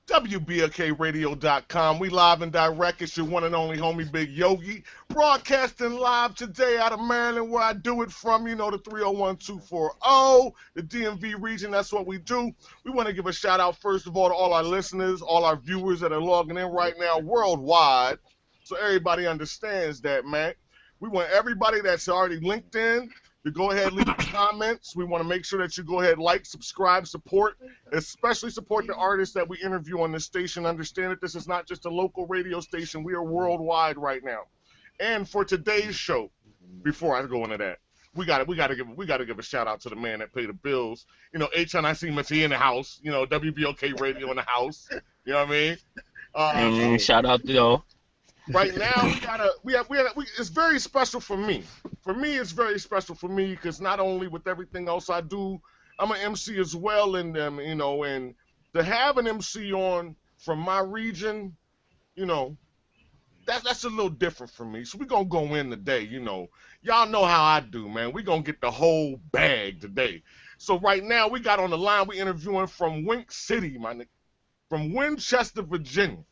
WBOKRadio.com. We live and direct. It's your one and only homie Big Yogi. Broadcasting live today out of Maryland, where I do it from, the 301-240, the DMV region. That's what we do. We want to give a shout out, first of all, to all our listeners, all our viewers that are logging in right now worldwide. So everybody understands that, man. We want everybody that's already linked in to go ahead and leave comments. We want to make sure that you go ahead, like, subscribe, support, especially support the artists that we interview on this station. Understand that this is not just a local radio station. We are worldwide right now. And for today's show, before I go into that, we gotta give a shout out to the man that paid the bills. HNIC Matty in the house. WBOK Radio in the house. You know what I mean? Shout out to y'all. Right now, it's very special for me. For me, it's very special for me because not only with everything else I do, I'm an MC as well, and and to have an MC on from my region, that's a little different for me. So we're gonna go in today, Y'all know how I do, man. We're gonna get the whole bag today. So right now, we got on the line, we interviewing from Wink City, my nigga, from Winchester, Virginia.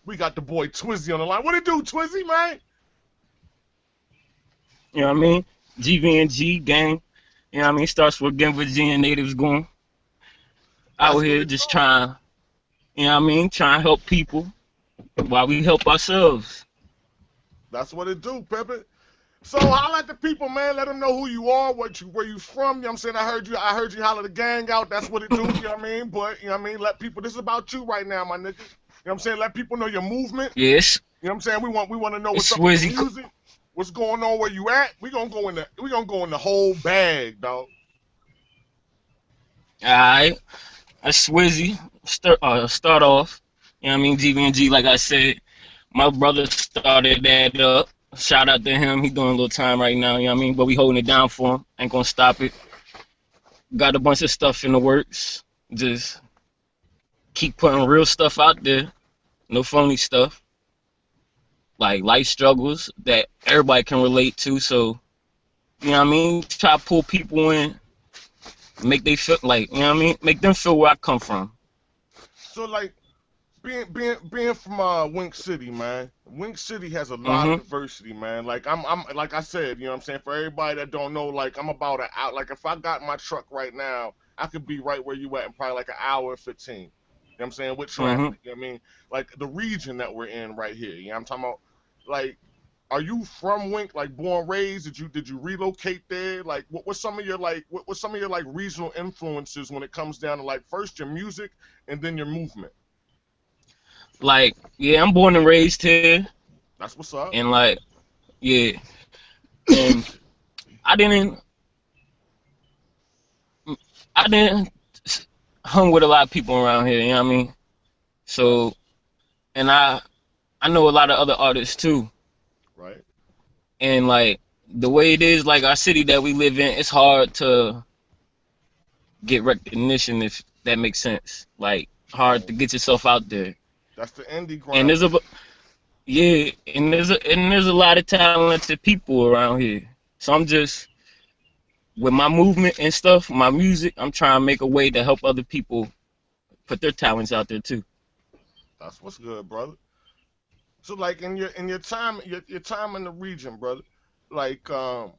We got the boy Twizzy on the line. What it do, Twizzy, man? You know what I mean? GVNG gang. You know what I mean? Starts with getting Virginia natives going. Out here just trying, trying to help people while we help ourselves. That's what it do, Pepe. So holla at the people, man. Let them know who you are, where you from. You know what I'm saying? I heard you holler the gang out. That's what it do, you know what I mean? But, let people, this is about you right now, my nigga. You know what I'm saying? Let people know your movement. Yes. You know what I'm saying? We want to know what's up with the music, what's going on, where you at. We gonna go in the whole bag, dog. Alright. That's SWIZZY. Start off. You know what I mean? GVNG, like I said, my brother started that up. Shout out to him. He doing a little time right now, you know what I mean? But we holding it down for him. Ain't gonna stop it. Got a bunch of stuff in the works. Just keep putting real stuff out there. No phony stuff. Like life struggles that everybody can relate to. So, you know what I mean? Try to pull people in. Make they feel like, you know what I mean? Make them feel where I come from. So like being from Wink City, man. Wink City has a lot of diversity, man. Like I'm like I said, you know what I'm saying? For everybody that don't know, like I'm about an hour. Like if I got my truck right now, I could be right where you at in probably like an hour and 15. You know what I'm saying? With traffic, you know what I mean? Like the region that we're in right here. You know what I'm talking about? Like, are you from Wink, like born raised? Did you relocate there? Like what's some of your what's some of your like regional influences when it comes down to like first your music and then your movement? Like, yeah, I'm born and raised here. That's what's up. And like, yeah. And I didn't hung with a lot of people around here, you know what I mean? So, and I know a lot of other artists too. Right. And like the way it is, like our city that we live in, it's hard to get recognition, if that makes sense. Like hard to get yourself out there. That's the indie grind. And there's a lot of talented people around here. So I'm just with my movement and stuff, my music, I'm trying to make a way to help other people put their talents out there too. That's what's good, brother. So like in your time in the region, brother. Like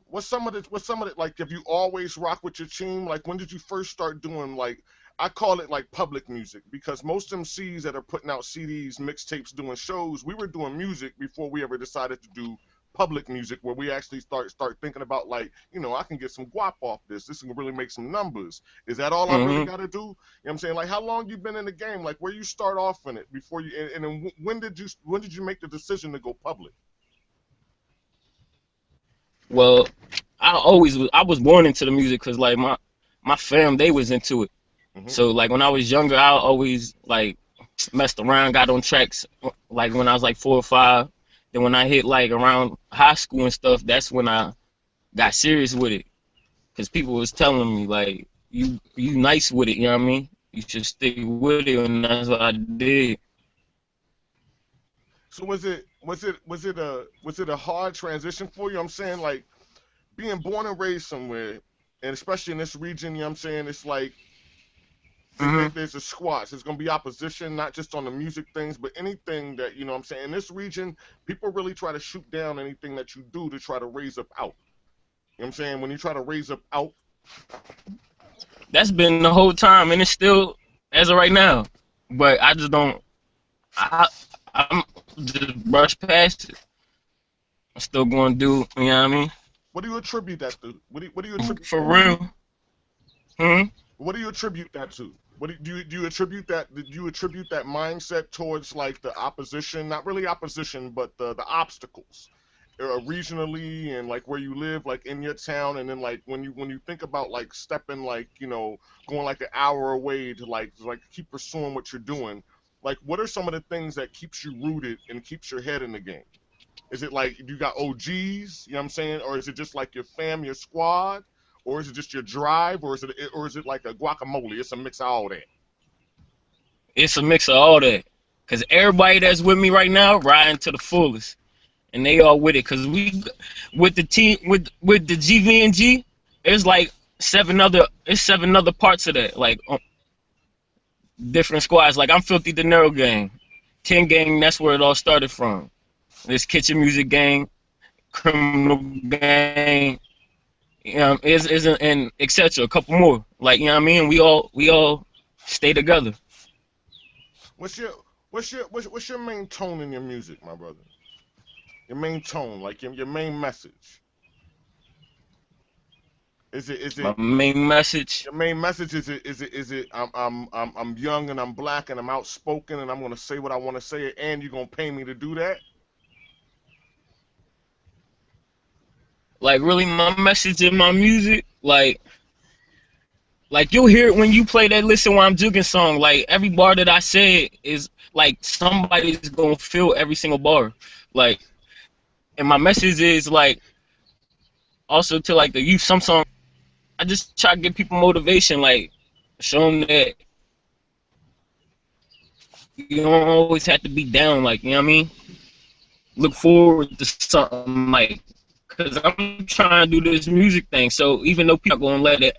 what's some of the like have you always rock with your team? Like when did you first start doing like I call it like public music because most MCs that are putting out CDs, mixtapes, doing shows, we were doing music before we ever decided to do public music where we actually start thinking about like, I can get some guap off this. This can really make some numbers. Is that all I really got to do? You know what I'm saying? Like how long you been in the game? Like where you start off in it before you and then when did you make the decision to go public? Well, I was born into the music because like my fam, they was into it. So like when I was younger, I always like messed around, got on tracks like when I was like 4 or 5. Then when I hit like around high school and stuff, that's when I got serious with it. Cause people was telling me like you nice with it, you know what I mean? You should stick with it, and that's what I did. So was it a hard transition for you? I'm saying like being born and raised somewhere, and especially in this region, you know what I'm saying? It's like Mm-hmm. there's a squash. There's gonna be opposition, not just on the music things, but anything that you know. What I'm saying in this region, people really try to shoot down anything that you do to try to raise up out. You know what I'm saying? When you try to raise up out, That's been the whole time, and it's still as of right now. But I just don't. I I'm just brush past it. I'm still going to do. You know what I mean? what do you attribute that to? What do you attribute For that to? real. Hmm. What do you attribute that to? What do you attribute that? Did you attribute that mindset towards like the opposition? Not really opposition, but the obstacles, regionally and like where you live, like in your town, and then like when you think about like stepping like going like an hour away to like keep pursuing what you're doing. Like, what are some of the things that keeps you rooted and keeps your head in the game? Is it like you got OGs, you know what I'm saying? Or is it just like your fam, your squad? Or is it just your drive? Or is it like a guacamole? It's a mix of all that. It's a mix of all that. Cause everybody that's with me right now riding to the fullest, and they all with it. Cause we with the team with the GVNG, it's like seven other parts of that. Like different squads. Like I'm Filthy Dinero gang, 10 gang. That's where it all started from. This Kitchen Music gang, Criminal gang, is and etc. A couple more. Like you know what I mean. We all stay together. What's your what's your main tone in your music, my brother? Your main tone, like your main message. Is it My main message. your main message? Is it I'm young and I'm black and I'm outspoken and I'm gonna say what I want to say and you're gonna pay me to do that? Like really, my message in my music. Like you'll hear it when you play that "Listen While I'm Jugging" song. Like every bar that I say is like somebody's gonna feel every single bar. Like, and my message is like also to like the youth. Some songs I just try to give people motivation. Like show them that you don't always have to be down. Like you know what I mean. Look forward to something like. Cause I'm trying to do this music thing, so even though people are gonna let it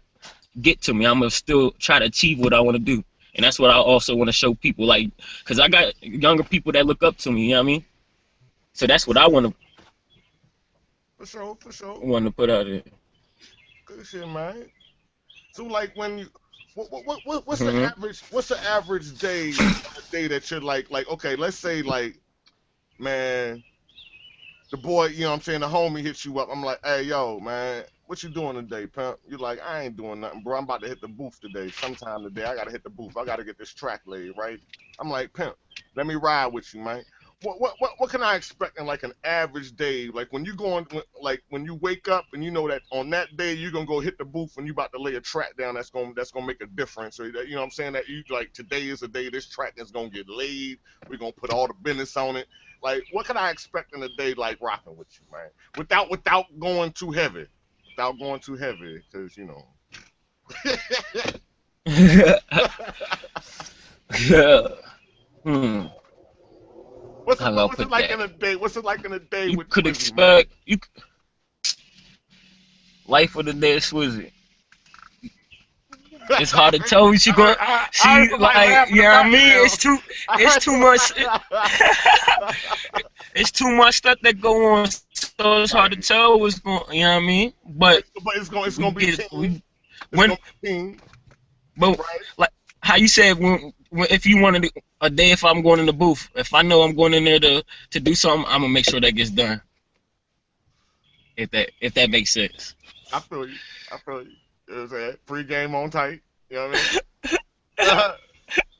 get to me, I'm gonna still try to achieve what I want to do, and that's what I also want to show people. Like, cause I got younger people that look up to me. You know what I mean? So that's what I For sure, for sure. want to put out there. Good shit, man. So like when you what's the Hmm. average day that you're like okay, let's say like man, the boy, you know what I'm saying, the homie hits you up. I'm like, hey yo, man, what you doing today, pimp? You're like, I ain't doing nothing, bro. I'm about to hit the booth today. Sometime today, I gotta hit the booth. I gotta get this track laid, right? I'm like, pimp, let me ride with you, man. What can I expect in like an average day? Like when you going like when you wake up and you know that on that day you're gonna go hit the booth and you about to lay a track down that's gonna make a difference. Or that, you know what I'm saying, that you like today is the day this track is gonna get laid. We're gonna put all the business on it. Like what can I expect in a day like rocking with you, man? Without going too heavy. Without going too heavy, because you know. Yeah. Hmm. what's it How do I what's it put like that? in a day? What's it like in a day You with could Swizzy, man? expect life of the dead Swizzy. It's hard to tell what you going. I heard See, somebody like, laugh in the yeah, I mean, background. I it's heard too somebody. much, it's too much stuff that go on, so it's hard to Right. tell what's going. You know what I mean? But But it's we gonna be get team. we It's when, gonna be team, but right? like how you said when if you wanted a day, if I'm going in the booth, if I know I'm going in there to do something, I'm gonna make sure that gets done. If that makes sense. I feel you. I feel you. You know what I'm saying? Free game on tight. You know what I mean?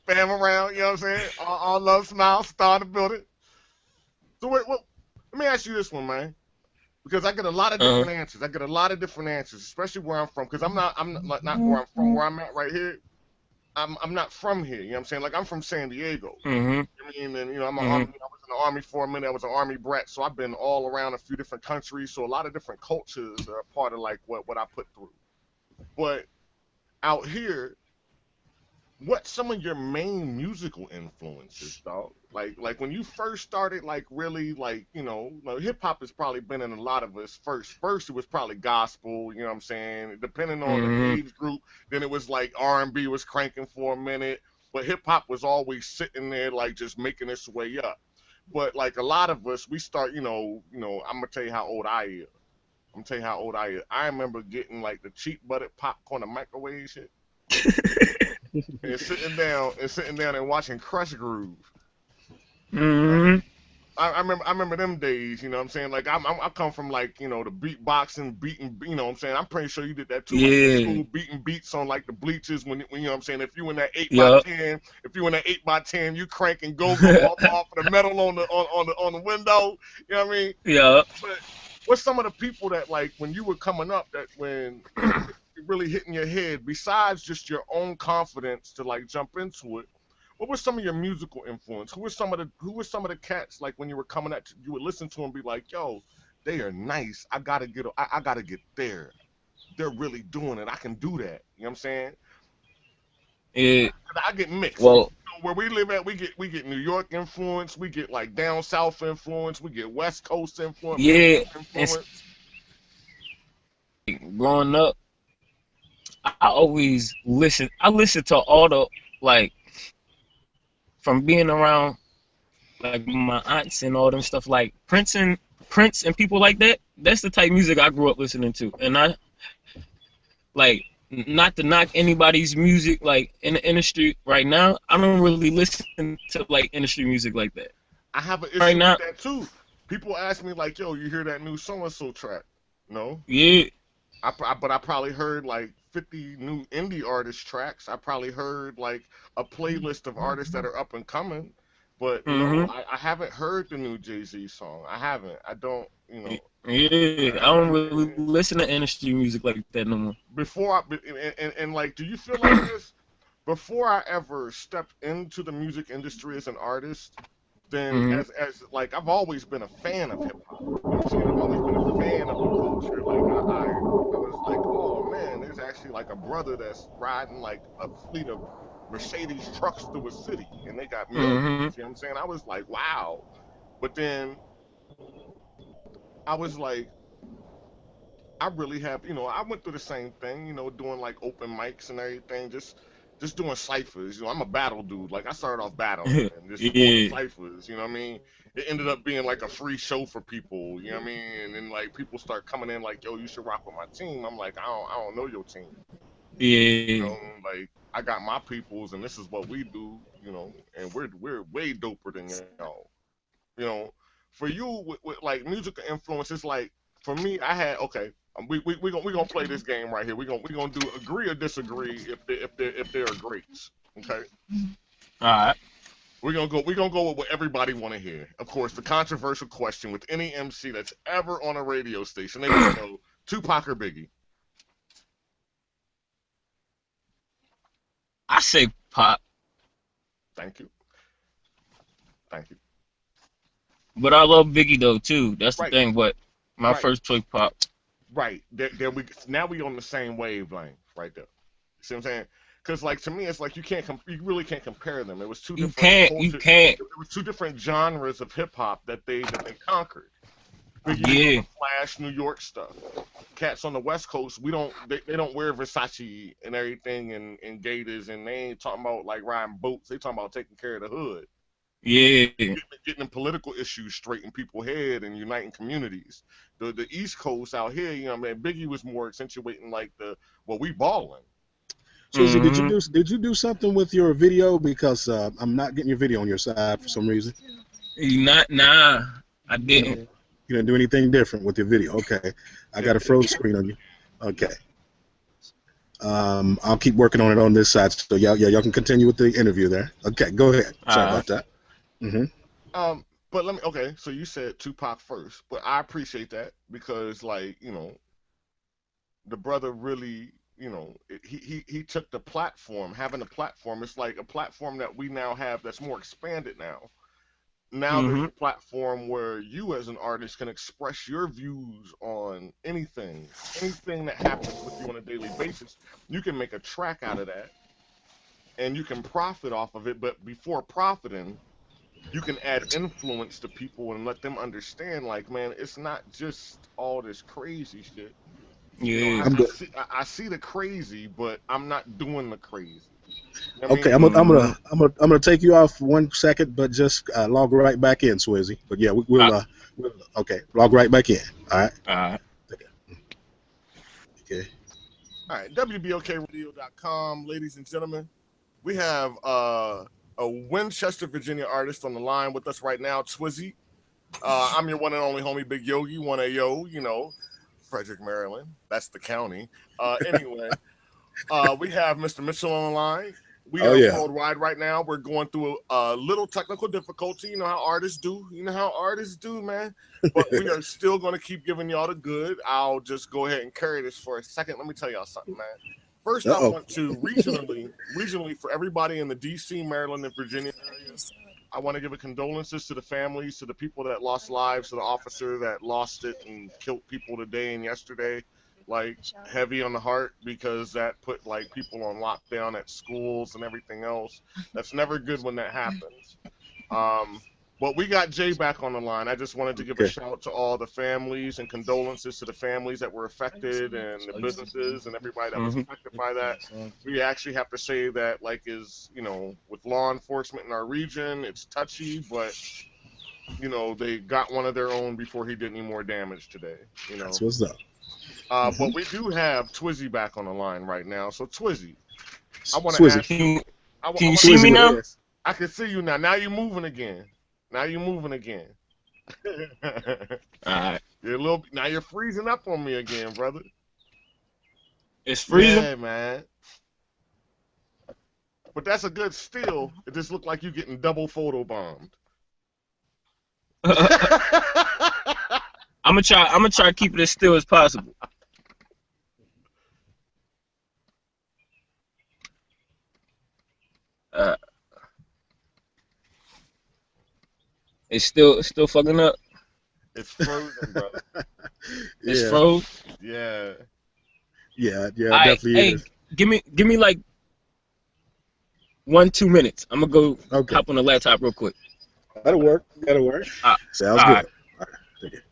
Fam around. You know what I'm saying? All love, smile, star the building. So let me ask you this one, man. Because I get a lot of Uh different answers. I get a lot of different answers, especially where I'm from. Because I'm not where I'm from, where I'm at right here. I'm not from here. You know what I'm saying? Like I'm from San Diego. mhm I mean, and I'm an army. mhm I was in the army for a minute. I was an army brat, so I've been all around a few different countries. So a lot of different cultures are a part of like what I put through. But out here, what's some of your main musical influences, dog? Like when you first started, like really, like hip hop has probably been in a lot of us first. First, it was probably gospel. You know what I'm saying? Depending on the Mm-hmm. age group, then it was like R&B was cranking for a minute, but hip hop was always sitting there, like just making its way up. But like a lot of us, we start, I'm gonna tell you how old I am. I'm gonna tell you how old I am. I remember getting like the cheap buttered popcorn and microwave shit, and sitting down and watching Crush Groove. Mm-hmm. I remember them days, you know what I'm saying? Like I come from like, the beatboxing, beating, you know what I'm saying? I'm pretty sure you did that too, like old Yeah. school beating beats on like the bleachers when you know what I'm saying? If you in that 8 by Yup. 10, if you in that 8 by 10, you cranking go-go off of the metal on the window, you know what I mean? Yup. But what's some of the people that, like, when you were coming up, that when it really hitting your head, besides just your own confidence to like jump into it, what was some of your musical influence? Who were some of the cats, like when you were coming at, you would listen to and be like, yo, they are nice. I gotta get there. They're really doing it. I can do that. You know what I'm saying? Yeah. 'Cause I get mixed. Well, Where we live at, we get New York influence, we get like down south influence, we get West Coast influence, yeah. Midwest And influence. growing up, I always listen. I listen to all the, like, from being around like my aunts and all them stuff, like Prince and people like that. That's the type of music I grew up listening to. And I like, not to knock anybody's music like in the industry right now. I don't really listen to like industry music like that I have an right issue with now. that too. People ask me like, "Yo, you hear that new so and so track?" No, Yeah. but I probably heard like 50 new indie artist tracks. I probably heard like a playlist of artists that are up and coming. But no, Mhm. I haven't heard the new Jay-Z song. I haven't. I don't. Yeah. I don't really listen to industry music like that no more. Before and like, do you feel like this? Before I ever stepped into the music industry as an artist, then Mhm. as like I've always been a fan of hip hop. You know what I'm saying? I've always been a fan of the culture. Like I was like, oh man, there's actually like a brother that's riding like a fleet of Mercedes trucks through a city and they got millions. Mhm. You know what I'm saying? I was like, wow. But then I was like, I really have, I went through the same thing, doing like open mics and everything, just doing ciphers. I'm a battle dude. Like I started off battling and just supporting Yeah. ciphers, you know what I mean? It ended up being like a free show for people, you know what I mean? And then like people start coming in like, yo, you should rock with my team. I'm like, I don't know your team. Yeah. Like I got my peoples and this is what we do, and we're way doper than y'all. You know, for you with like musical influence, it's like for me, I had okay. We gonna play this game right here. We gonna do agree or disagree if they are greats. Okay, All right. we gonna go with what everybody want to hear. Of course, the controversial question with any MC that's ever on a radio station, they want to know Tupac or Biggie. I say pop, Thank you, thank you. but I love Biggie though too. That's the Right, thing. But my right, first choice pop. right. There we now we on the same wavelength right there. See what I'm saying? Because like to me, it's like you really can't compare them. It was two You different can't. You cultures. can't. It was two different genres of hip hop that they conquered. Biggie was on Yeah. the Flash New York stuff. Cats on the West Coast, they don't wear Versace and everything and gators, and they ain't talking about like riding boats. They talking about taking care of the hood, Yeah. getting them political issues straight in people's head and uniting communities. The East Coast out here, man, Biggie was more accentuating like we balling. Swizzy, Mhm. did you do something with your video? Because I'm not getting your video on your side for some reason. Not nah. I You didn't. know, you didn't do anything different with your video. Okay, I got a froze screen on you. Okay, I'll keep working on it on this side. So y'all can continue with the interview there. Okay, go ahead. Sorry Uh. about that. Hmm. But okay, so you said Tupac first, but I appreciate that because like the brother really, he took the platform, having a platform. It's like a platform that we now have that's more expanded now. Now there's Mhm. a platform where you as an artist can express your views on anything that happens with you on a daily basis. You can make a track out of that and you can profit off of it. But before profiting, you can add influence to people and let them understand, like, man, it's not just all this crazy shit. You know, Yeah. I see the crazy, but I'm not doing the crazy. I Okay, mean, I'm gonna take you off 1 second, but just log right back in, Swizzy. But yeah, we'll okay, log right back in. All right. Okay. all right, WBOKRadio.com, ladies and gentlemen. We have a Winchester, Virginia artist on the line with us right now, SWIZZY. I'm your one and only homie, Big Yogi, 1AO, you know, Frederick, Maryland. That's the county. Anyway, we have Mr. Mitchell on the line. We Oh are yeah. worldwide right now. We're going through a little technical difficulty. You know how artists do. You know how artists do, man. But we are still going to keep giving y'all the good. I'll just go ahead and carry this for a second. Let me tell y'all something, man. First, I want to regionally for everybody in the D.C., Maryland, and Virginia area, I want to give a condolences to the families, to the people that lost lives, to the officer that lost it and killed people today and yesterday. Like, heavy on the heart, because that put like people on lockdown at schools and everything else. That's never good when that happens. But we got Jay back on the line. I just wanted to give a shout to all the families and condolences to the families that were affected and the businesses and everybody that was affected by that. We actually have to say that, like, is, you know, with law enforcement in our region, it's touchy, but, you know, they got one of their own before he did any more damage today. You know, That's what's up. But we do have Twizzy back on the line right now. So Twizzy, I want to ask you. Can you see me now? I can see you now. Now you're moving again. All right. Now you're freezing up on me again, brother. It's freezing? Yeah, man. But that's a good still. It just looked like you getting double photo bombed. I'm gonna try to keep it as still as possible. It's still fucking up. It's frozen, bro. It's froze. Yeah. Yeah, definitely. Hey, give me like 1-2 minutes. I'm gonna go hop on the laptop real quick. That'll work. Sounds good. All right. Take it.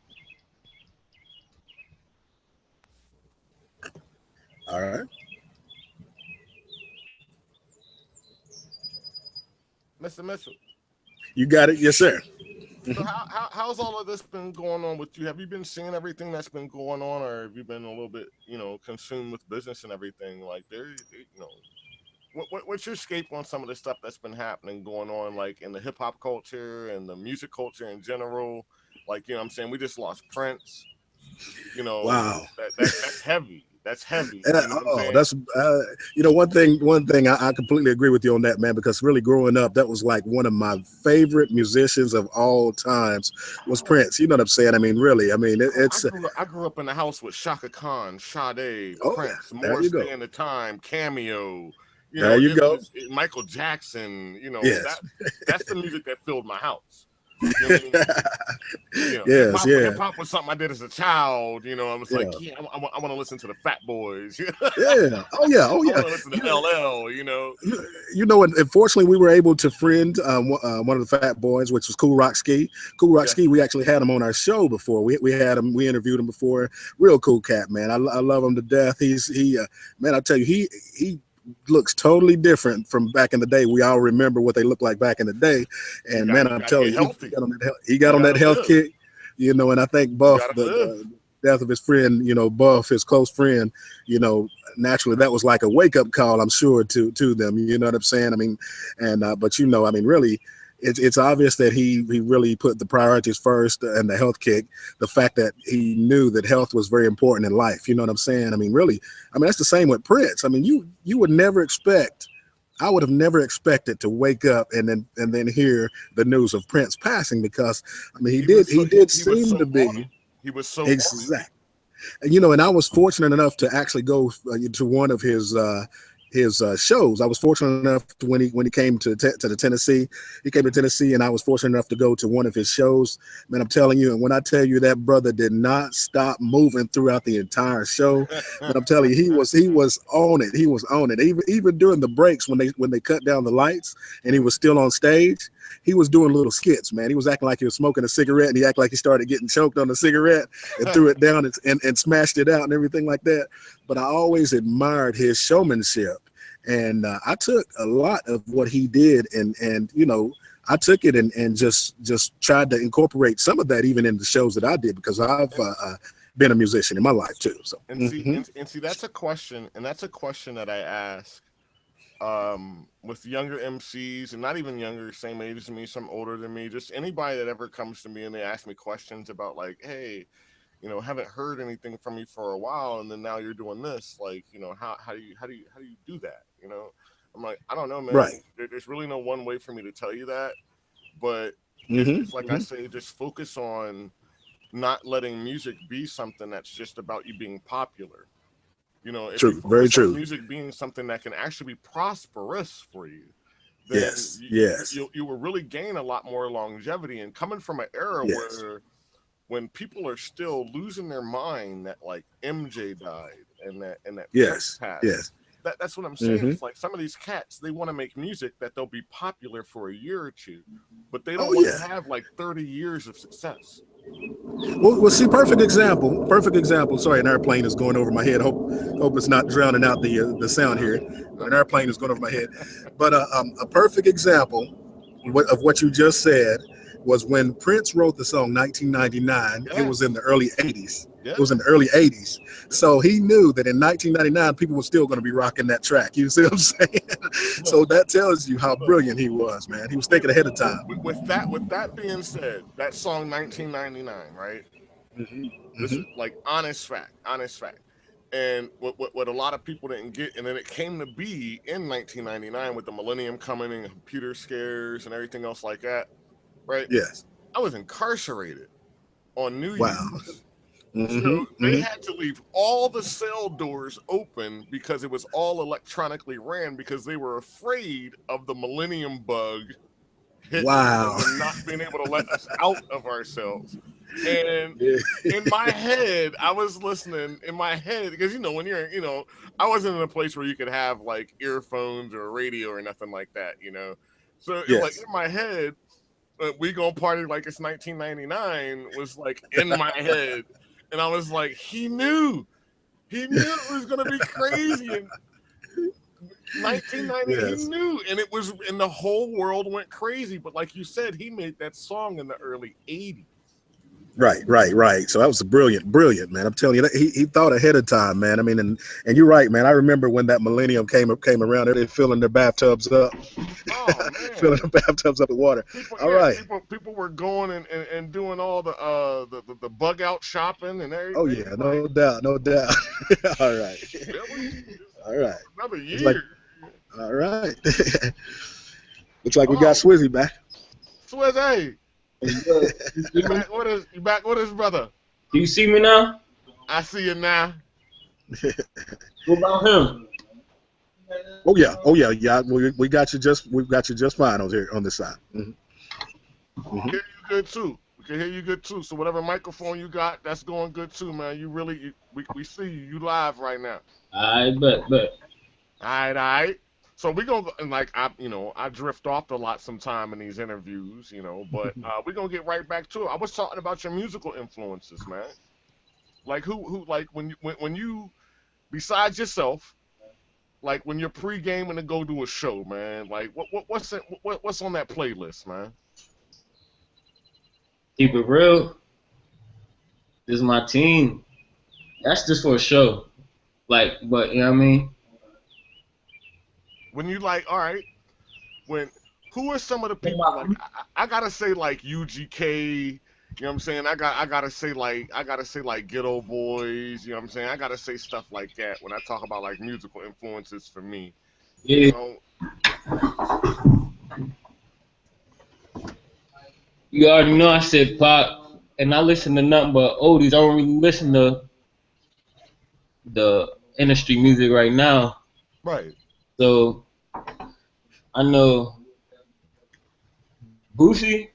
All right. Mr. Mitchell. You got it? Yes, sir. So how's all of this been going on with you? Have you been seeing everything that's been going on, or have you been a little bit, you know, consumed with business and everything? Like, you know, what's your escape on some of the stuff that's been happening, going on, like in the hip hop culture and the music culture in general? Like, you know what I'm saying? We just lost Prince. You know, wow, that's heavy. That's heavy. You know that's you know, one thing I completely agree with you on that, man, because really growing up, that was like one of my favorite musicians of all times was Prince. You know what I'm saying? I mean, really, I mean, it's I grew up in the house with Shaka Khan, Sade, Prince, yeah. Morris Day and the Time, Cameo. You there know, you go. Michael Jackson. You know, yes. that's the music that filled my house. You know what I mean? You know, yes, hip hop was something I did as a child. You know, I was like, I want to listen to the Fat Boys. yeah. Oh yeah. I want to listen to LL. You know. You know, and fortunately, we were able to friend one of the Fat Boys, which was Cool Rock Ski. Cool Rock Ski. We actually had him on our show before. We had him. We interviewed him before. Real cool cat, man. I love him to death. Man. I tell you, he looks totally different from back in the day. We all remember what they looked like back in the day, and man, I'm telling you, he got on that health kick, you know. And I think Buff, the death of his friend, you know, Buff, his close friend, you know, naturally that was like a wake up call, I'm sure, to them. You know what I'm saying? I mean, and but you know, I mean, really, it's obvious that he really put the priorities first and the health kick. The fact that he knew that health was very important in life. You know what I'm saying? I mean, really, I mean, that's the same with Prince. I mean, you would never expect. I would have never expected to wake up and then hear the news of Prince passing, because I mean, he did seem to be. He was so exact. And, you know, and I was fortunate enough to actually go to one of his his shows. I was fortunate enough to, when he came to the Tennessee, he came to Tennessee, and I was fortunate enough to go to one of his shows. Man, I'm telling you, and when I tell you that brother did not stop moving throughout the entire show, man, I'm telling you, he was on it. He was on it. Even during the breaks when they cut down the lights and he was still on stage, he was doing little skits, man. He was acting like he was smoking a cigarette, and he acted like he started getting choked on the cigarette and threw it down and smashed it out and everything like that. But I always admired his showmanship, and I took a lot of what he did, and you know, I took it and just tried to incorporate some of that even in the shows that I did, because I've been a musician in my life too. So and see that's a question, that I ask with younger MCs, and not even younger, same age as me, some older than me, just anybody that ever comes to me and they ask me questions about like, hey, you know, haven't heard anything from you for a while, and then now you're doing this, like, you know, how do you do that, you know? I'm like, I don't know, man. Right. There's really no one way for me to tell you that, but it's like I say, just focus on not letting music be something that's just about you being popular. You know, if true, very true. Music being something that can actually be prosperous for you, then you will really gain a lot more longevity. And coming from an era where when people are still losing their mind that like MJ died and that passed, that's what I'm saying. It's like some of these cats, they want to make music that they'll be popular for a year or two, but they don't want to have like 30 years of success. Well, see, perfect example. Sorry, an airplane is going over my head. Hope it's not drowning out the sound here. An airplane is going over my head. But a perfect example of what you just said was when Prince wrote the song 1999. It was in the early 80s. It was in the early 80s. So he knew that in 1999, people were still going to be rocking that track. You see what I'm saying? So that tells you how brilliant he was, man. He was thinking ahead of time. With that being said, that song 1999, right? This is like honest fact. And what a lot of people didn't get, and then it came to be in 1999 with the millennium coming and computer scares and everything else like that, right? Yes. I was incarcerated on New Year's. Mm-hmm. So they had to leave all the cell doors open because it was all electronically ran, because they were afraid of the millennium bug hitting and not being able to let us out of ourselves. And in my head, I was listening in my head, because, you know, when you're, you know, I wasn't in a place where you could have like earphones or radio or nothing like that, you know. So it was like in my head, we gonna party like it's 1999 was like in my head. And I was like, he knew it was gonna be crazy. And 1990, he knew, and the whole world went crazy. But like you said, he made that song in the early 80s. Right. So that was brilliant, man. I'm telling you, he thought ahead of time, man. I mean, and you're right, man. I remember when that millennium came around, they're filling their bathtubs up. Oh, man. Filling their bathtubs up with water. People were going and doing all the bug out shopping and everything. Oh yeah, no doubt. All right. Another year. Like, all right. Looks like we got SWIZZY back. SWIZZY. You back with us, brother? Do you see me now? I see you now. What about him? Oh yeah. We got you just fine on this side. We can hear you good too. So whatever microphone you got, that's going good too, man. You really, we see you. You live right now. I bet. All right. So we're gonna, and like I drift off a lot sometime in these interviews, you know, but we're gonna get right back to it. I was talking about your musical influences, man. Like who like when you besides yourself, like when you're pre-gaming to go do a show, man. Like what's on that playlist, man? Keep it real. This is my team. That's just for a show. Like, but you know what I mean? When you like, all right, who are some of the people, like, I gotta say like UGK, you know what I'm saying? I gotta say like Ghetto Boys, you know what I'm saying? I gotta say stuff like that when I talk about like musical influences for me. Yeah. You know? You already know I said pop, and I listen to nothing but oldies. I don't really listen to the industry music right now. Right. So I know Boosie.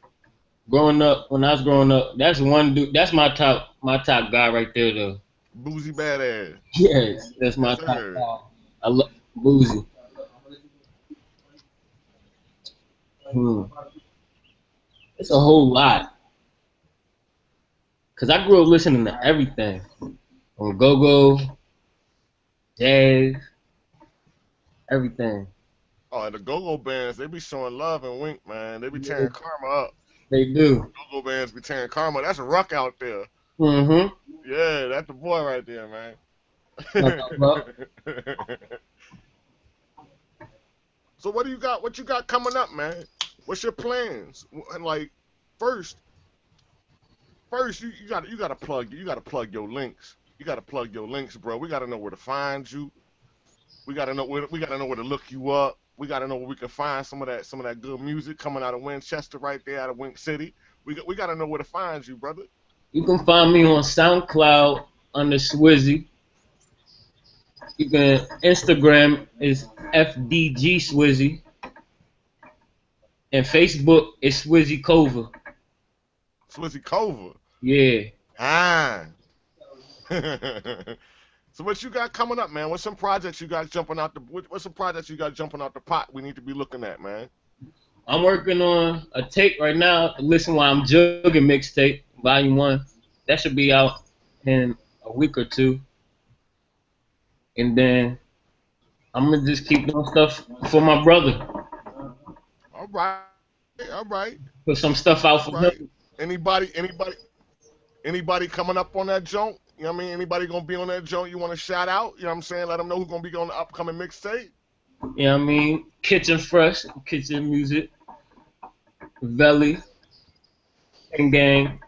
Growing up, when I was growing up, that's one dude. That's my top guy right there, though. Boozy badass. Yes, that's Yes, my top sir. guy. I love Boosie. Hmm. It's a whole lot, cause I grew up listening to everything, from go-go, jazz, everything. Oh, and the go-go bands, they be showing love and wink, man. They be tearing karma up. They do. Go-go bands be tearing karma. That's a ruck out there. Mm-hmm. Yeah, that's the boy right there, man. So what do you got? What you got coming up, man? What's your plans? And like, first, you gotta plug your links. You gotta plug your links, bro. We gotta know where to find you. We gotta know where to look you up. We gotta know where we can find some of that good music coming out of Winchester right there out of Wink City. We gotta know where to find you, brother. You can find me on SoundCloud under SWIZZY. You can Instagram is FDG SWIZZY, and Facebook is SWIZZY Cover. Swizzy Cover. Yeah. Ah. So what you got coming up, man? What's some projects you got jumping out the what's some projects you got jumping out the pot we need to be looking at, man? I'm working on a tape right now. Listen while I'm jugging mixtape, volume 1. That should be out in a week or two. And then I'm gonna just keep doing stuff for my brother. All right. All right. Put some stuff out All for right. him. Anybody coming up on that joint? You know what I mean? Anybody gonna be on that joint you want to shout out? You know what I'm saying? Let them know who's gonna be on the upcoming mixtape. You know what I mean? Kitchen Fresh, Kitchen Music, Veli, King Gang,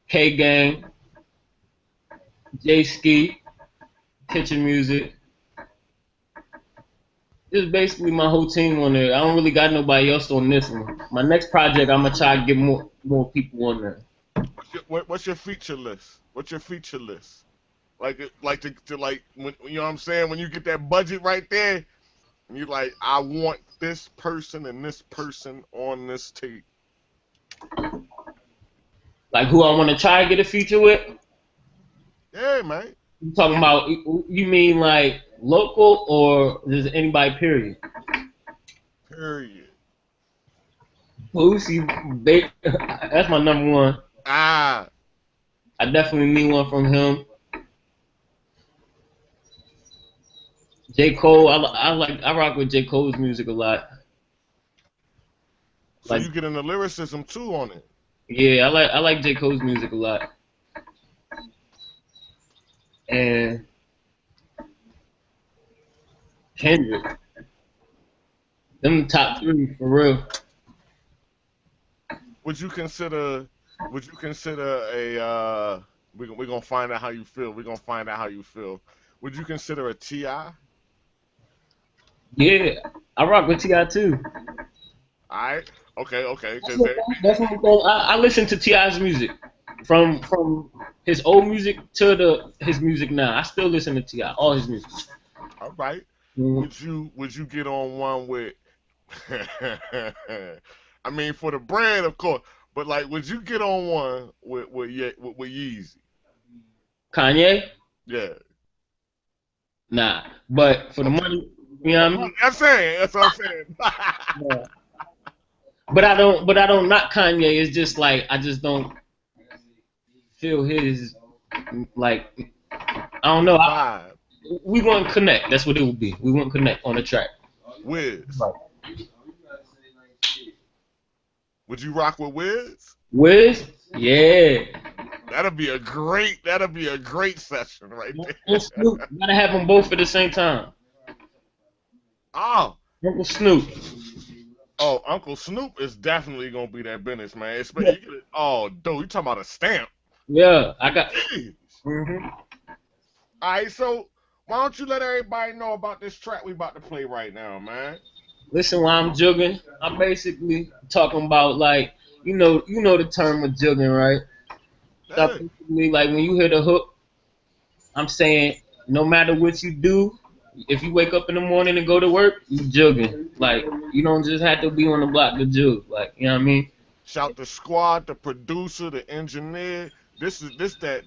K Gang, J Ski, Kitchen Music. This is basically my whole team on there. I don't really got nobody else on this one. My next project, I'm gonna try to get more people on there. What's your feature list? What's your feature list? Like when you know what I'm saying? When you get that budget right there, and you like, I want this person and this person on this tape. Like who I want to try to get a feature with? Yeah, man. You talking about? You mean like local or just anybody? Period. Period. Boosie, that's my number one. Ah. I definitely need one from him. J. Cole, I rock with J. Cole's music a lot. So Like, you getting the lyricism too on it. yeah, I like J. Cole's music a lot. And Kendrick, them top 3 for real. Would you consider a we're gonna find out how you feel. We're gonna find out how you feel. Would you consider a T.I.? Yeah, I rock with T.I. too. Alright. Okay. That's one thing. I listen to T.I.'s music from his old music to his music now. I still listen to T.I. all his music. All right. Mhm. Would you get on one with I mean for the brand of course, but like would you get on one with Yeezy? Kanye? Yeah. Nah. But for the money, you know what I mean? That's what I'm saying. Yeah. But I don't knock Kanye. It's just like I just don't feel his like I don't know. Vibe. We won't connect. That's what it would be. We won't connect on the track. Wiz. Would you rock with Wiz? Wiz? Yeah. That'd be a great session right there. And Snoop. Gotta have them both at the same time. Oh. Uncle Snoop. Oh, Uncle Snoop is definitely gonna be that business, man. Yeah. Oh, dude, you talking about a stamp? Yeah, I got. Jeez. Mm-hmm. All right, so why don't you let everybody know about this track we about to play right now, man? Listen, while I'm jugging, I'm basically talking about like you know the term of jugging, right? So Yeah. basically, like when you hear the hook, I'm saying no matter what you do, If you wake up in the morning and go to work, you jugging. Like, you don't just have to be on the block to jug. Like, you know what I mean? Shout the squad, the producer, the engineer. This that.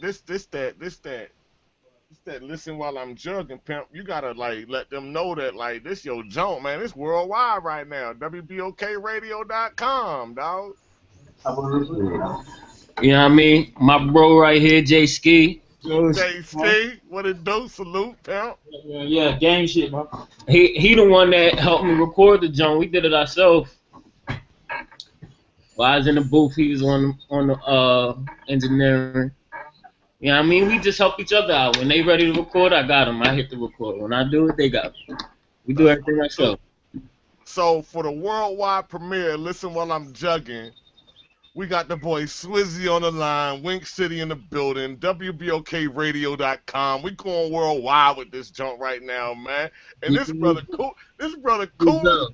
Listen while I'm jugging, pimp. You gotta like let them know that like this your junk, man. It's worldwide right now. WBOKRadio.com, dog. You know what I mean? My bro right here, Jay Ski. JC, what it do? Salute, pimp. Yeah, gang shit, bro. He the one that helped me record the joint. We did it ourselves. While I was in the booth, he was on the engineering. You know what I mean? We just help each other out. When they ready to record, I got them. I hit the record. When I do it, they got it. We do everything ourselves. So for the worldwide premiere, listen while I'm jugging. We got the boy SWIZZY on the line, Wink City in the building, WBOKRadio.com. We going worldwide with this junk right now, man. And this brother cool as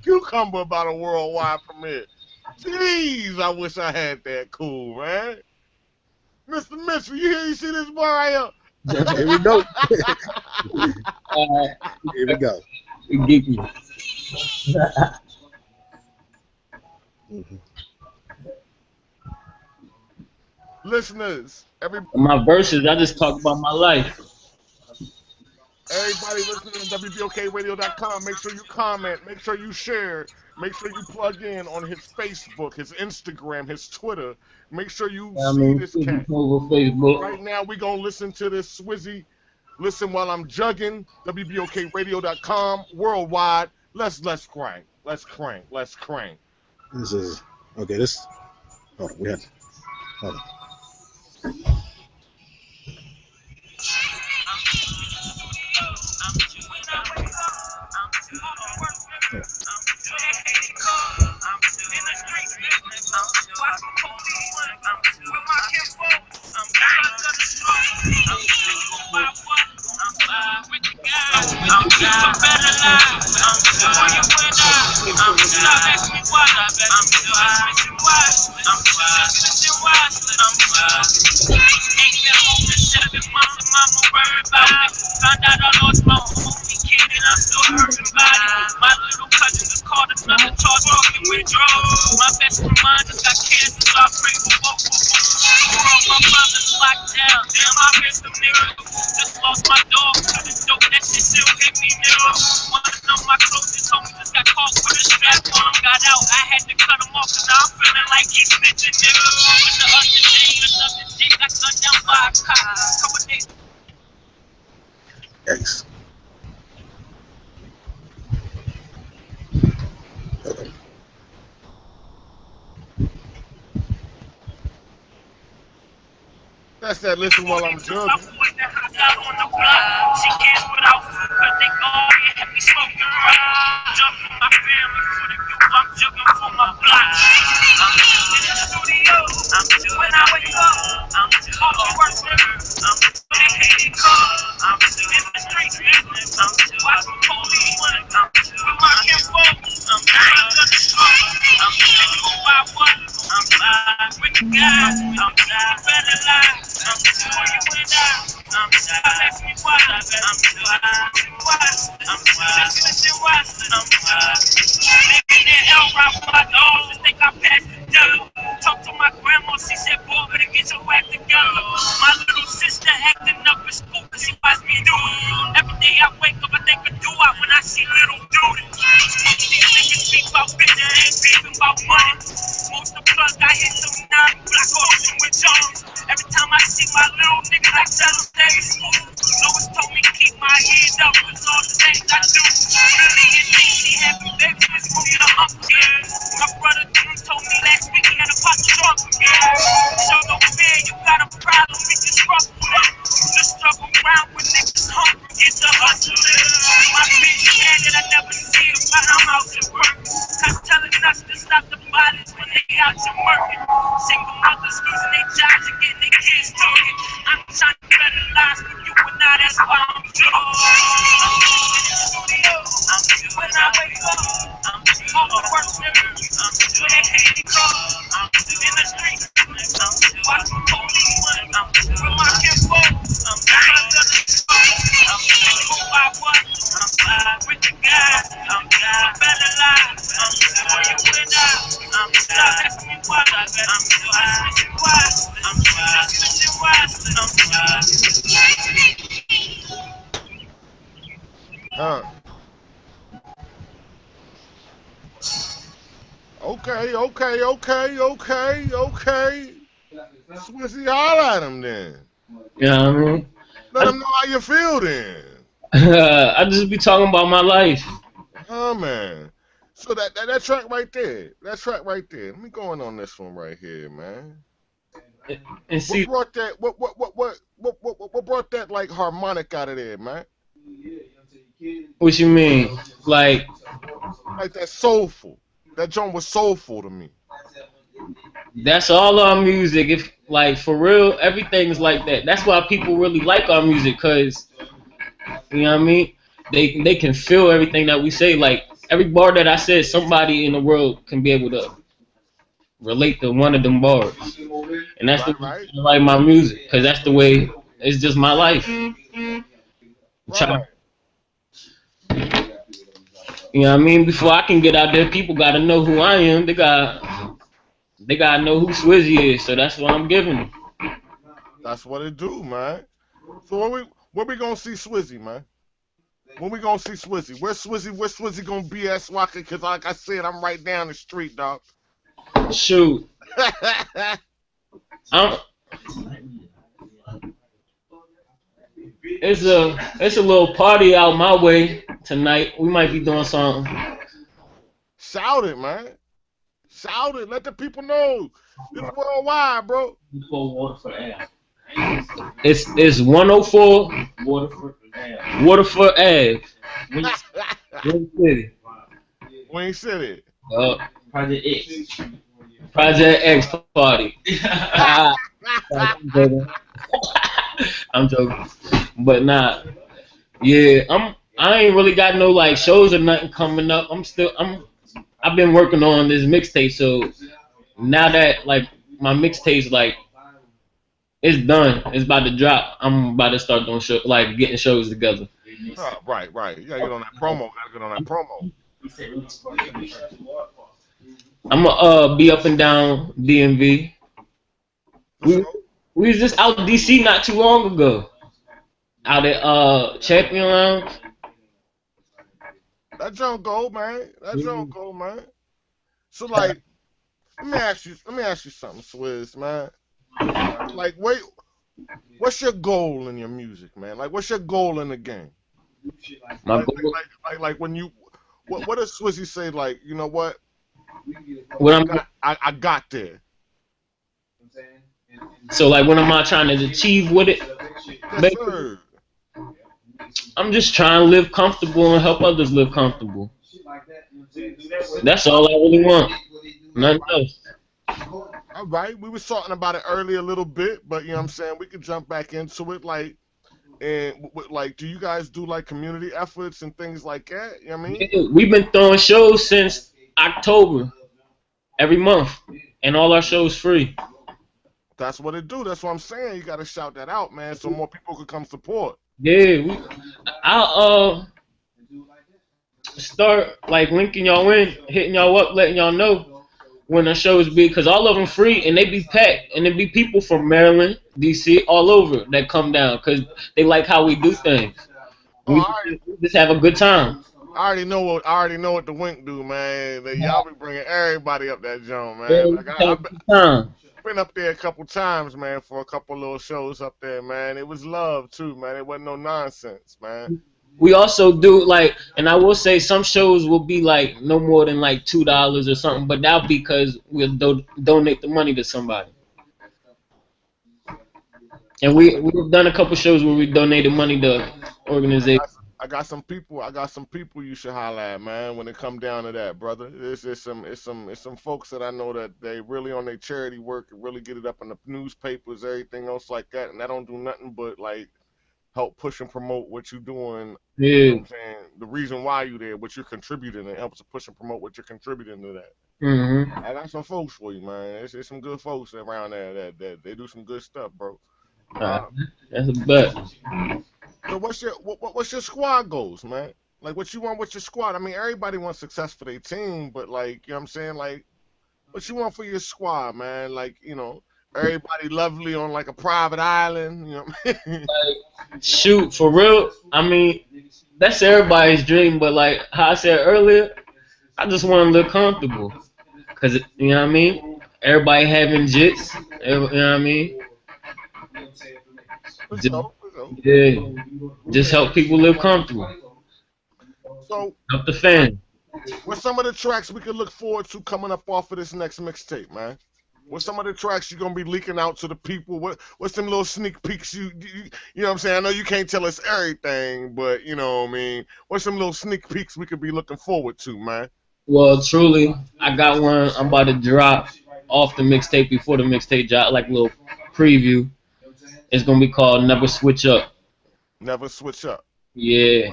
cucumber about a worldwide premiere. Jeez, I wish I had that cool, man. Mr. Mitchell, you see this boy right here? Here we go. Here we go. Geeky. Listeners, My verses, I just talk about my life. everybody listening to WBOKRadio.com, make sure you comment, make sure you share, make sure you plug in on his Facebook, his Instagram, his Twitter. Make sure you see this cat. Over Facebook. Right now, we're going to listen to this SWIZZY. Listen while I'm jugging. WBOKRadio.com, worldwide. Let's crank. Let's crank. Let's crank. This is okay. This. Hold on. We had. Hold on. Found out I lost my only kid and I'm still hurting body. My little cousin just called another charge talking with drugs. My best friend just got cancer, so I pray for both of them. My mother's locked down, damn I missed a miracle. Just lost my dog to the dope, that shit still hit me nigga. One of my closest homies just got caught with a strap on him, got out. I had to cut him off cause now I'm feeling like he's snitching nigga. With the other day, another day, got gunned down by a cop. Couple days. Yikes. Okay. That's that listen while I'm jugging. She can't without food cause they already had me smoking right. Jump for my family, for the youth, I'm jugging for my block. I'm in the studio, when I wake up, I'm off the work nigga, dedicated cause, I'm in the streets business, watch the police running, with my kinfolk, I'm trying to the struggle, I'm who I was, I'm with the guys, I'm better life. I'm for you and I'm ask me why, I'm making that L rock for my dogs and think I passed the devil. Talk to my grandma, she said, boy, better get your act together. My little sister acting up in school cause she watched me do it. Every day I wake up, I think I do out when I see little dude. These niggas speak about bitches, they ain't speaking about money. Most of the plugs I hit some 9 black holes with Jones. Every time I see my little nigga, I tell him stay smooth. Lois told me keep my head up, it's all the things I do. Really and she having babies with me, I'm here. My brother June told me last week he had a pot shop again. So no fear, you got a problem, we can struggle with it. Just struggle around with niggas hungry, it's a hustler. My bitch mad that I never see her, but I'm out to work. Cause telling us to stop the violence when they out to work. Single mothers losing their jobs and getting their kids taken. I'm trying to better lives for you and now that's why I'm doing. I'm in the studio, when I wake up, I'm on the work nigga, I'm dedicated cause, I'm in the streets, watch the police run, I'm with my kinfolk, I'm who I was, I'm Ask me why, I'm Huh. Okay, okay, okay, okay, okay. Swizzy, holla at him then. You know what I mean? Let him know how you feel then. I just be talking about my life. Oh man. So that track right there. That track right there. Let me go in on this one right here, man. And What see, brought that what brought that like harmonic out of there, man? what you mean? Like, Like that soulful. That joint was soulful to me. that's all our music. If like for real, everything's like that. That's why people really like our music, cause you know what I mean. They can feel everything that we say. Like every bar that I said, somebody in the world can be able to relate to one of them bars, and that's the Right, reason right, I like my music, cause that's the way. It's just my life. right. You know what I mean? Before I can get out there, people gotta know who I am. They gotta know who Swizzy is. So that's what I'm giving them. That's what it do, man. So when we gonna see Swizzy, man? When we gonna see Swizzy? Where's Swizzy gonna be at Swaka? Cause like I said, I'm right down the street, dog. Shoot, I'm, it's a little party out my way tonight. We might be doing something. Shout it, man. Shout it. Let the people know. It's worldwide, bro. It's 104 Waterford Ave, Wayne City. Wayne City. Project X. Project X party. I'm joking. I'm joking. But nah, yeah, I ain't really got no like shows or nothing coming up. I've been working on this mixtape, so now that like my mixtape's like it's done, it's about to drop. I'm about to start doing show, like getting shows together. Oh, right, right. You gotta get on that promo. Gotta get on that promo. I'm gonna be up and down DMV. For We sure. we was just out DC not too long ago. Out at Champion Lounge. That junk gold, man. That junk gold, man. So like, let me ask you something, Swizz, man. Like, wait, what's your goal in your music, man? Like, what's your goal in the game? My Like, goal, like when you, what does Swizzy say? Like, you know what? what I got there. so like what am I trying to achieve with it? Yes, Basically, sir. I'm just trying to live comfortable and help others live comfortable. That's all I really want. Nothing else. All right. We was talking about it earlier a little bit, but you know what I'm saying? We could jump back into it. Like, and like, do you guys do like community efforts and things like that? You know what I mean? Yeah, we've been throwing shows since October every month, and all our shows free. That's what it do. That's what I'm saying. You got to shout that out, man, so more people could come support. Yeah, I'll start like linking y'all in, hitting y'all up, letting y'all know when the shows be, because all of them free and they be packed, and there be people from Maryland, DC, all over that come down because they like how we do things. Oh, We just have a good time. I already know what the wink do, man. Y'all be bringing everybody up that joint, Yeah, man. we Like just have a I've good time. been up there a couple times, man, for a couple little shows up there, man. It was love too, man. It wasn't no nonsense, man. We also do like, and I will say some shows will be like no more than like $2 or something, but that'll be because we'll donate the money to somebody. And we've done a couple shows where we donated money to I got organizations. I got some people. I got some people you should holler at, man. When it come down to that, brother, it's some folks that I know that they really on their charity work and really get it up in the newspapers, everything else like that, and I don't do nothing but like help push and promote what you're doing. You know Yeah. what I'm saying? The reason why you there, what you're contributing, it helps to push and promote what you're contributing to that. Mm-hmm. I got some folks for you, man. It's some good folks around there that they do some good stuff, bro. Uh, Uh, that's a bet. so what's your squad goals, man? Like what you want with your squad? I mean, everybody wants success for their team, but like you know what I'm saying, like What you want for your squad, man? Like, everybody lovely on like a private island. You know what I mean? Shoot, for real. I mean, that's everybody's dream. But like how I said earlier, I just want to live comfortable. Cause you know what I mean. Everybody having jits. You know what I mean. For Just, sure, for sure. yeah, just help people live comfortable. So, Help the fans. what's some of the tracks we could look forward to coming up off of this next mixtape, man? What's some of the tracks you're gonna be leaking out to the people? What's some little sneak peeks you know what I'm saying? I know you can't tell us everything, but you know what I mean. What's some little sneak peeks we could be looking forward to, man? Well, truly, I got one. I'm about to drop off the mixtape before the mixtape drop, like a little preview. It's gonna be called Never Switch Up. Never switch up. Yeah,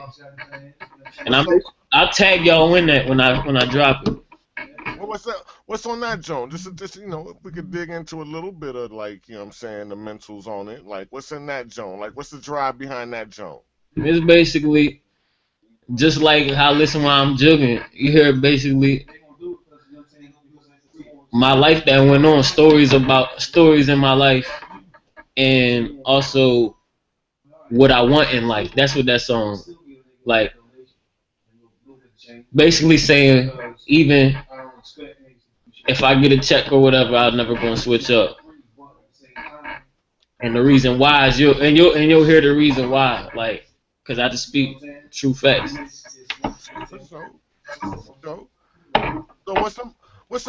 and What's up? I'll tag y'all in that when I drop it. What's that? What's on that, Joan? Just if we could dig into a little bit of like, you know what I'm saying, the mentals on it. Like, what's in that, Joan? Like, what's the drive behind that, Joan? It's basically just like how I listen while I'm jogging. You hear basically my life that went on, stories in my life, and also what I want in life. That's what that song like. Basically saying even if I get a check or whatever, I'm never gonna switch up. And the reason why is you'll hear the reason why, like, cause I just speak true facts. For sure. For sure. So what's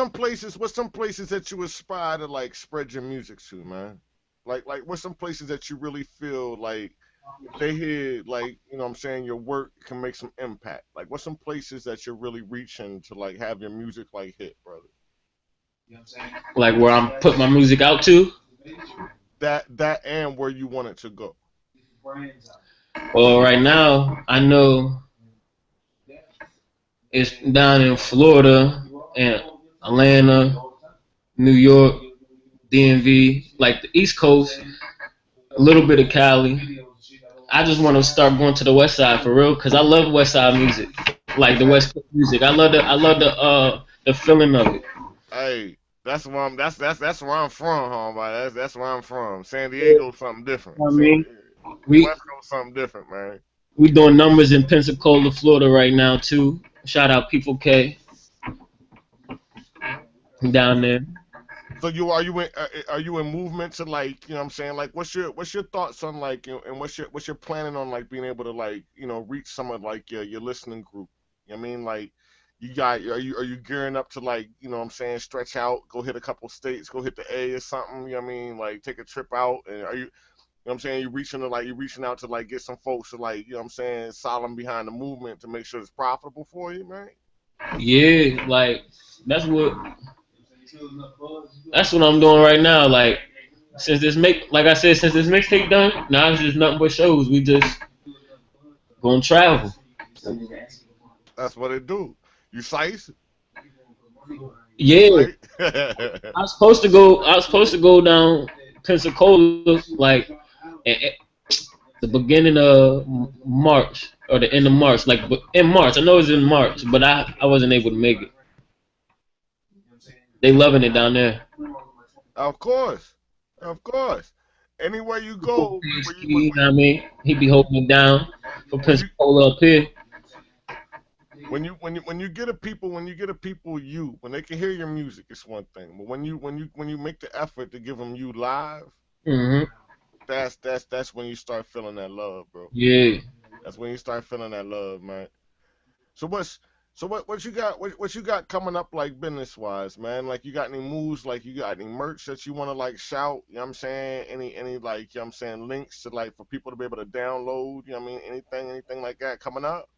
some places that you aspire to like spread your music to, man? Like what's some places that you really feel like if they hear like, you know what I'm saying, your work can make some impact. Like what's some places that you're really reaching to like have your music like hit, brother? Like where I'm put my music out to. That and where you want it to go. Well, right now I know it's down in Florida and Atlanta, New York, DMV, like the East Coast, a little bit of Cali. I just want to start going to the West Side for real, cause I love West Side music, like the Hey, West Coast music. I love the feeling of it. hey, that's where I'm from, homie. That's where I'm from. San Diego something different. I mean, we West Coast something different, man. we doing numbers in Pensacola, Florida right now too. Shout out People K down there. So are you in movement to like, you know what I'm saying, like what's your thoughts on like, and what's your planning on like being able to like, reach some of like your listening group? You know what I mean, like are you gearing up to like, you know what I'm saying, stretch out, go hit a couple states, go hit the A or something, you know what I mean, like take a trip out, and are you know what I'm saying, you reaching out to like get some folks to like, you know what I'm saying, solemn behind the movement to make sure it's profitable for you, man? Yeah, like that's what that's what I'm doing right now. Like like I said, since this mixtape done, now it's just nothing but shows. We just gonna travel. That's what it do. You size, Yeah, right? I was supposed to go down Pensacola like at the beginning of March or the end of March. Like in March, I know it's in March, but I wasn't able to make it. They loving it down there. Of course, of course. Anywhere you go, where you You know what I mean? He be holding it down for when you Pensacola up here. when you get a people when they can hear your music, it's one thing. But when you make the effort to give them you live, Hmm. that's when you start feeling that love, bro. Yeah. That's when you start feeling that love, man. So what you got coming up like business wise, man? Like you got any moves, like you got any merch that you wanna like shout, you know what I'm saying? Any like, you know what I'm saying, links to like for people to be able to download, you know what I mean? Anything like that coming up?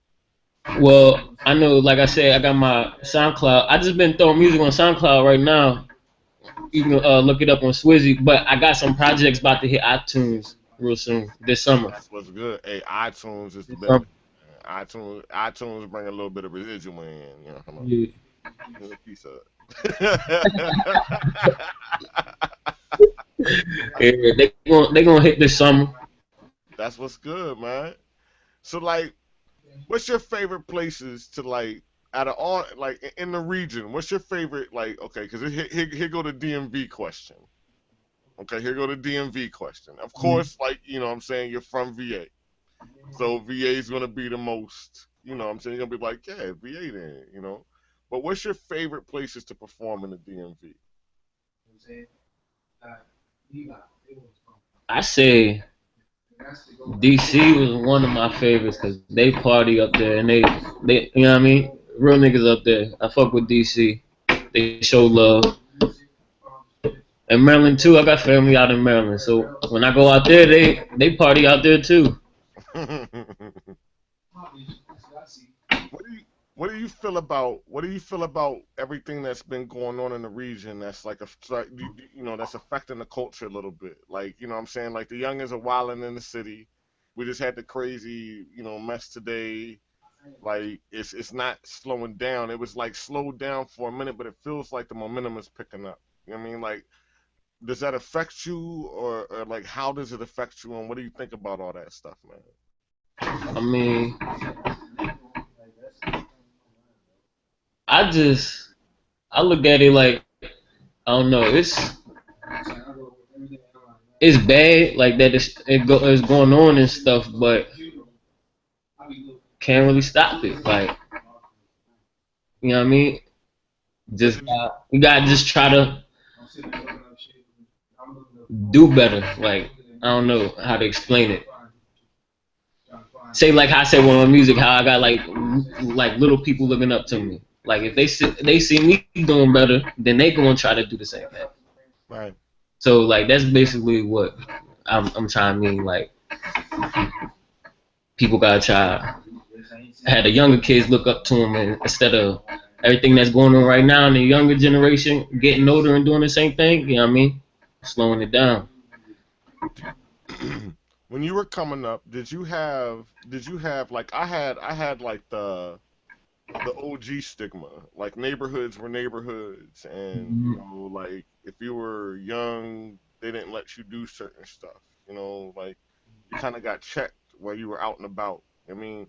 Well, I know, like I said, I got my SoundCloud. I just been throwing music on SoundCloud right now. You can look it up on SWIZZY. But I got some projects about to hit iTunes real soon this summer. That's what's good. Hey, iTunes is the This best. summer. iTunes bring a little bit of residual in, you know. Come on, Yeah. give me a piece of it. Yeah, they gonna hit this summer. That's what's good, man. So like, what's your favorite places to like out of all, like in the region, what's your favorite? Like, okay, because here go the DMV question. Okay, here go the DMV question. Of course, like what I'm saying, you're from VA, so VA is gonna be the most. What I'm saying, you're gonna be like, yeah, VA then. But what's your favorite places to perform in the DMV? I say DC was one of my favorites because they party up there and they you know what I mean, real niggas up there. I fuck with DC. They show love. And Maryland too. I got family out in Maryland, so when I go out there, they party out there too. What do you feel about everything that's been going on in the region that's like that's affecting the culture a little bit? Like, what I'm saying, like the youngins are wilding in the city. We just had the crazy, mess today. Like it's not slowing down. It was like slowed down for a minute, but it feels like the momentum is picking up. You know what I mean? Like, does that affect you, or like how does it affect you, and what do you think about all that stuff, man? I mean, I just I look at it like I don't know. It's bad like that. It's going on and stuff, but can't really stop it. Like you know what I mean? But Just you gotta just try to do better. Like I don't know how to explain it. Say like how I said with my music, how I got like little people looking up to me. Like if they see me doing better, then they gonna try to do the same thing. right. So like that's basically what I'm trying to mean. Like people gotta try had the younger kids look up to them, and instead of everything that's going on right now in the younger generation getting older and doing the same thing, you know what I mean? Slowing it down. When you were coming up, did you have like I had like the OG stigma. Like neighborhoods were neighborhoods, and like if you were young, they didn't let you do certain stuff. Like you kind of got checked while you were out and about. I mean,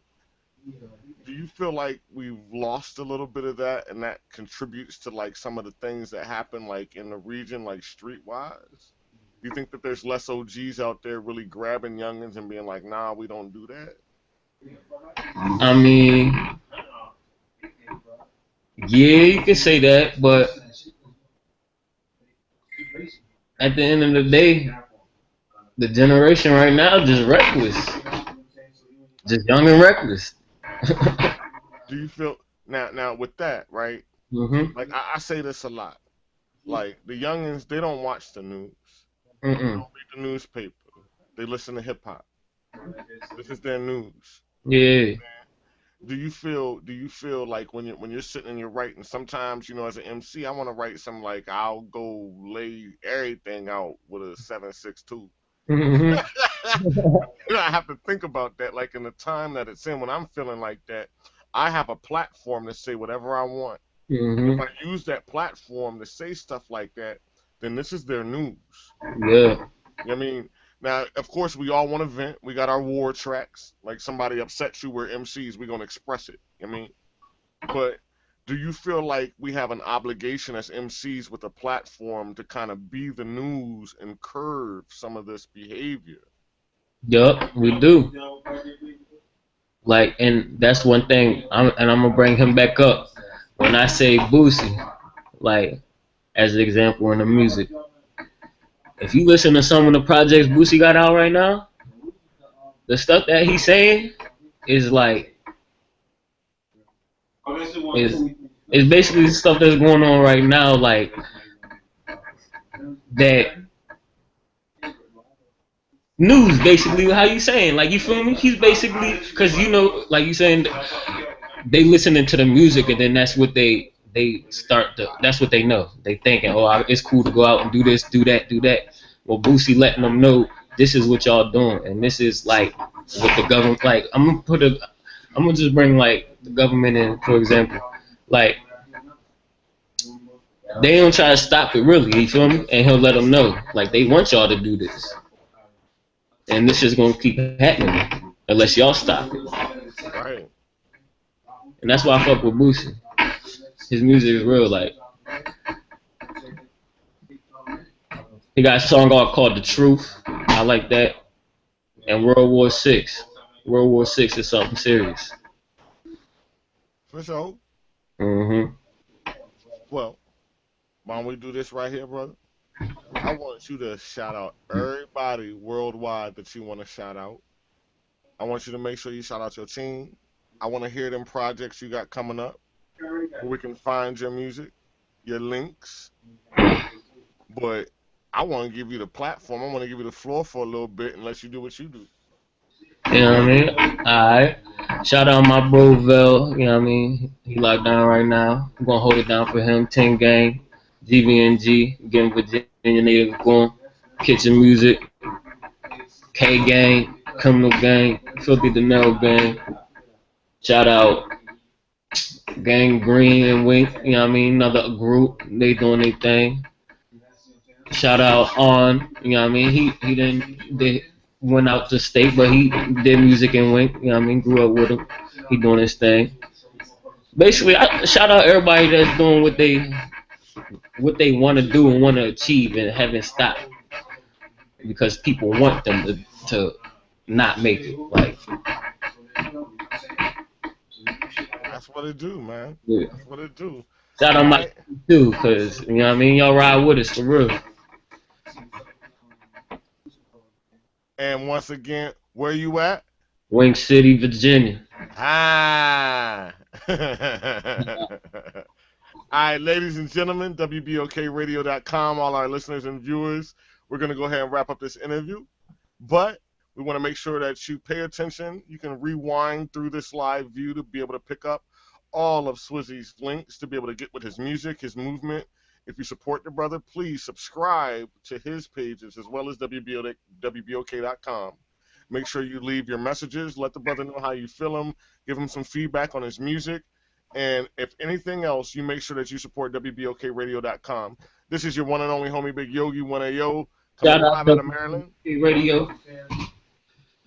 do you feel like we've lost a little bit of that, and that contributes to like some of the things that happen like in the region, like streetwise? Do you think that there's less OGs out there really grabbing youngins and being like, nah, we don't do that? I mean, yeah, you can say that, but at the end of the day, the generation right now just reckless, just young and reckless. Do you feel now with that, right? Mhm. Like I say this a lot. Like the youngins, they don't watch the news. They Mm. don't read the newspaper. They listen to hip hop. This is their news. Yeah. Do you feel like when you're sitting and you're writing, sometimes, as an MC, I want to write something like I'll go lay everything out with a 7.62. Mhm. I have to think about that, like in the time that it's in. When I'm feeling like that, I have a platform to say whatever I want. And if Mhm. I use that platform to say stuff like that, then this is their news. Yeah. You know what I mean? Now, of course, we all want to vent. We got our war tracks. Like somebody upsets you, we're MCs. We're gonna express it. You know what I mean? But do you feel like we have an obligation as MCs with a platform to kind of be the news and curb some of this behavior? Yup. We do. Like, and that's one thing. I'm gonna bring him back up when I say Boosie. Like, as an example in the music. If you listen to some of the projects Boosie got out right now, the stuff that he's saying is like is is basically the stuff that's going on right now, like that news basically how you saying, like you feel me? He's basically because like you saying they listening to the music and then that's what they start to that's what they know. They thinking, oh, it's cool to go out and do this, do that, do that. Well, Boosie letting them know this is what y'all doing, and this is like what the government. Like I'm gonna just bring like the government in for example. Like they don't try to stop it really, you feel me? And he'll let them know like they want y'all to do this, and this is gonna keep happening unless y'all stop it. Right. And that's why I fuck with Boosie. His music is real. Like, he got a song called The Truth. I like that. And World War Six. World War Six is something serious. For sure. Well, why don't we do this right here, brother? I want you to shout out everybody worldwide that you want to shout out. I want you to make sure you shout out your team. I want to hear them projects you got coming up, where we can find your music, your links. But I want to give you the platform. I want to give you the floor for a little bit and let you do what you do. You know what I mean? Alright. Shout out my bro Vel, you know what I mean? He locked down right now. I'm gonna hold it down for him. 10 Gang, GVNG, getting Virginia Native going, Kitchen Music, K Gang, Criminal Gang, Filthy Danelle Gang. Shout out Gang Green and Wink, you know what I mean? Another group, they doing their thing. Shout out On, you know what I mean? They went out to state, but he did music in Wink, you know what I mean? Grew up with him. He doing his thing. Basically, I shout out everybody that's doing what they want to do and want to achieve and haven't stopped. Because people want them to not make it. Like, that's what it do, man. Yeah. That's what it do. Shout out my too, because, you know what I mean? Y'all ride with us for real. And once again, where you at? Wink City, Virginia. Ah. All right, ladies and gentlemen, WBOKRadio.com, all our listeners and viewers, we're going to go ahead and wrap up this interview. But we want to make sure that you pay attention. You can rewind through this live view to be able to pick up all of SWIZZY's links to be able to get with his music, his movement. If you support the brother, please subscribe to his pages as well as WBOK.com. Make sure you leave your messages. Let the brother know how you feel him. Give him some feedback on his music. And if anything else, you make sure that you support WBOKRadio.com. This is your one and only homie, Big Yogi 1AO, coming live out of Maryland. Radio.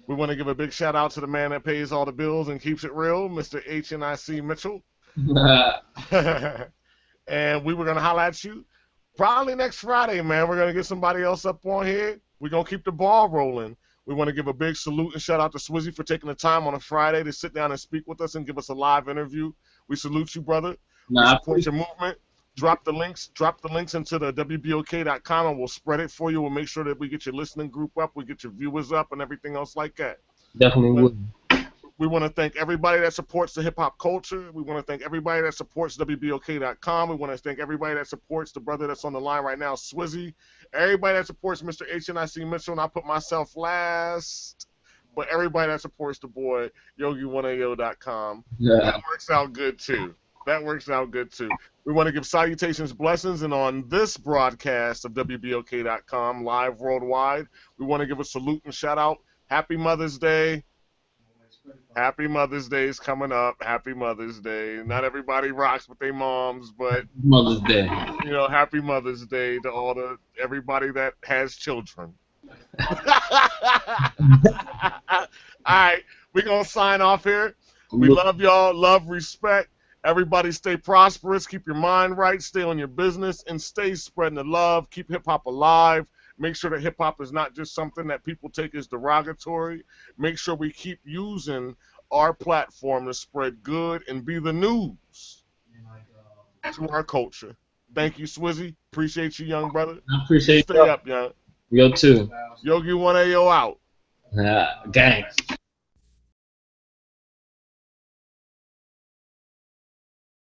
We want to give a big shout out to the man that pays all the bills and keeps it real, Mr. HNIC Mitchell. And we were going to holler at you probably next Friday, man. We're going to get somebody else up on here. We're going to keep the ball rolling. We want to give a big salute and shout out to SWIZZY for taking the time on a Friday to sit down and speak with us and give us a live interview. We salute you, brother. We support your movement. Drop the links into the WBOK.com and we'll spread it for you. We'll make sure that we get your listening group up, we get your viewers up, and everything else like that. Definitely would. We want to thank everybody that supports the hip-hop culture. We want to thank everybody that supports WBOK.com. We want to thank everybody that supports the brother that's on the line right now, SWIZZY. Everybody that supports Mr. HNIC Mitchell, and I put myself last. But everybody that supports the boy, Yogi1AO.com. Yeah. That works out good, too. We want to give salutations, blessings, and on this broadcast of WBOK.com, live worldwide, we want to give a salute and shout-out. Happy Mother's Day. Happy Mother's Day is coming up. Happy Mother's Day. Not everybody rocks with their moms, but Mother's Day. You know, Happy Mother's Day to everybody that has children. All right, we're gonna sign off here. We love y'all. Love, respect. Everybody stay prosperous. Keep your mind right. Stay on your business and stay spreading the love. Keep hip hop alive. Make sure that hip-hop is not just something that people take as derogatory. Make sure we keep using our platform to spread good and be the news to our culture. Thank you, SWIZZY. Appreciate you, young brother. I appreciate you. Stay up, young. Yo, too. Yogi 1AO out. Gang.